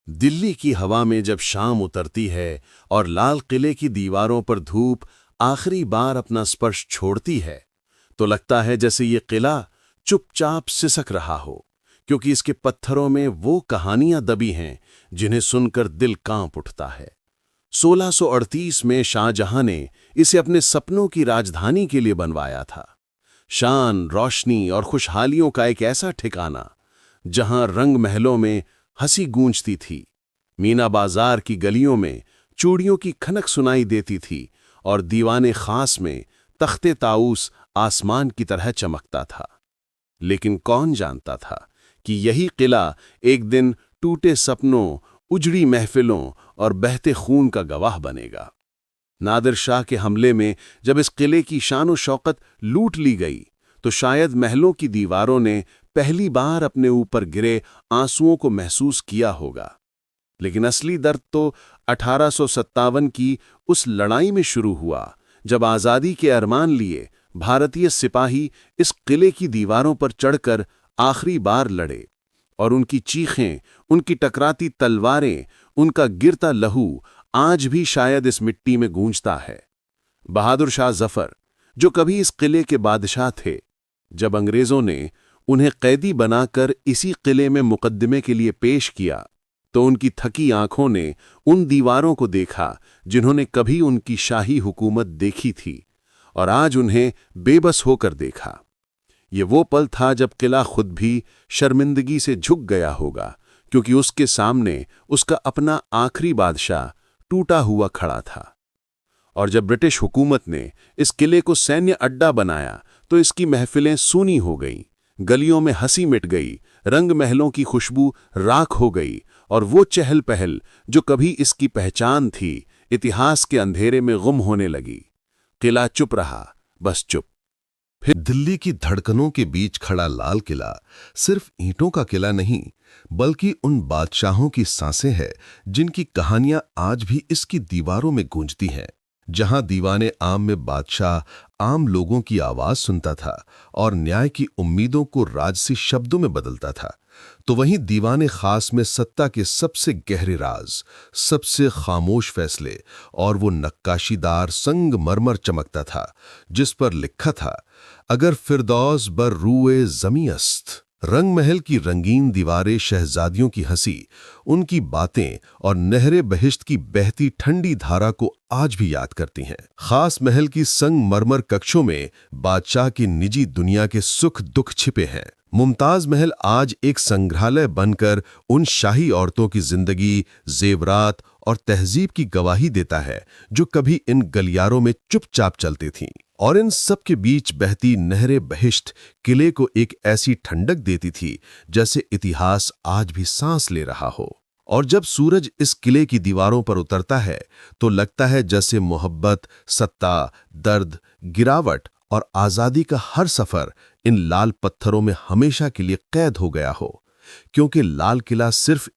दिल्ली की हवा में जब शाम उतरती है और लाल किले की दीवारों पर धूप आखिरी बार अपना स्पर्श छोड़ती है, तो लगता है जैसे ये किला चुपचाप सिसक रहा हो, क्योंकि इसके पत्थरों में वो कहानियां दबी हैं जिन्हें सुनकर दिल कांप उठता है। 1638 में शाहजहां ने इसे अपने सपनों की राजधानी के लिए बनवाया था। शान, रोशनी और खुशहालियों का एक ऐसा ठिकाना जहां रंग महलों में हंसी गूंजती थी, मीना बाजार की गलियों में चूड़ियों की खनक सुनाई देती थी और दीवाने खास में तख्ते ताऊस आसमान की तरह चमकता था। लेकिन कौन जानता था कि यही किला एक दिन टूटे सपनों, उजड़ी महफिलों और बहते खून का गवाह बनेगा। नादिर शाह के हमले में जब इस किले की शान शौकत लूट ली गई, तो शायद महलों की दीवारों ने पहली बार अपने ऊपर गिरे आंसुओं को महसूस किया होगा। लेकिन असली दर्द तो 1857 की उस लड़ाई में शुरू हुआ, जब आज़ादी के अरमान लिए भारतीय सिपाही इस किले की दीवारों पर चढ़कर आखिरी बार लड़े, और उनकी चीखें, उनकी टकराती तलवारें, उनका गिरता लहू आज भी शायद इस मिट्टी में गूंजता है। बहादुर शाह जफर, जो कभी इस किले के बादशाह थे, जब अंग्रेजों ने उन्हें कैदी बनाकर इसी किले में मुकद्दमे के लिए पेश किया, तो उनकी थकी आंखों ने उन दीवारों को देखा जिन्होंने कभी उनकी शाही हुकूमत देखी थी, और आज उन्हें बेबस होकर देखा। ये वो पल था जब किला खुद भी शर्मिंदगी से झुक गया होगा, क्योंकि उसके सामने उसका अपना आखिरी बादशाह टूटा हुआ खड़ा था। और जब ब्रिटिश हुकूमत ने इस किले को सैन्य अड्डा बनाया, तो इसकी महफिलें सूनी हो गईं, गलियों में हंसी मिट गई, रंग महलों की खुशबू राख हो गई, और वो चहल पहल जो कभी इसकी पहचान थी, इतिहास के अंधेरे में गुम होने लगी। किला चुप रहा, बस चुप। फिर दिल्ली की धड़कनों के बीच खड़ा लाल किला सिर्फ ईंटों का किला नहीं, बल्कि उन बादशाहों की सांसें हैं जिनकी कहानियां आज भी इसकी दीवारों में गूंजती हैं। जहां दीवाने आम में बादशाह आम लोगों की आवाज सुनता था और न्याय की उम्मीदों को राजसी शब्दों में बदलता था, तो वहीं दीवाने खास में सत्ता के सबसे गहरे राज, सबसे खामोश फैसले और वो नक्काशीदार संगमरमर चमकता था जिस पर लिखा था, अगर फिरदौस बर रूए ज़मी अस्त। रंग महल की रंगीन दीवारें शहजादियों की हंसी, उनकी बातें और नहरे बहिश्त की बहती ठंडी धारा को आज भी याद करती हैं। खास महल की संगमरमर कक्षों में बादशाह की निजी दुनिया के सुख दुख छिपे हैं। मुमताज महल आज एक संग्रहालय बनकर उन शाही औरतों की जिंदगी, जेवरात और तहजीब की गवाही देता है जो कभी इन गलियारों में चुपचाप चलती थीं। और इन सब के बीच बहती नहरे बहिश्त किले को एक ऐसी ठंडक देती थी जैसे इतिहास आज भी सांस ले रहा हो। और जब सूरज इस किले की दीवारों पर उतरता है, तो लगता है जैसे मोहब्बत, सत्ता, दर्द, गिरावट और आज़ादी का हर सफ़र इन लाल पत्थरों में हमेशा के लिए कैद हो गया हो। क्योंकि लाल किला सिर्फ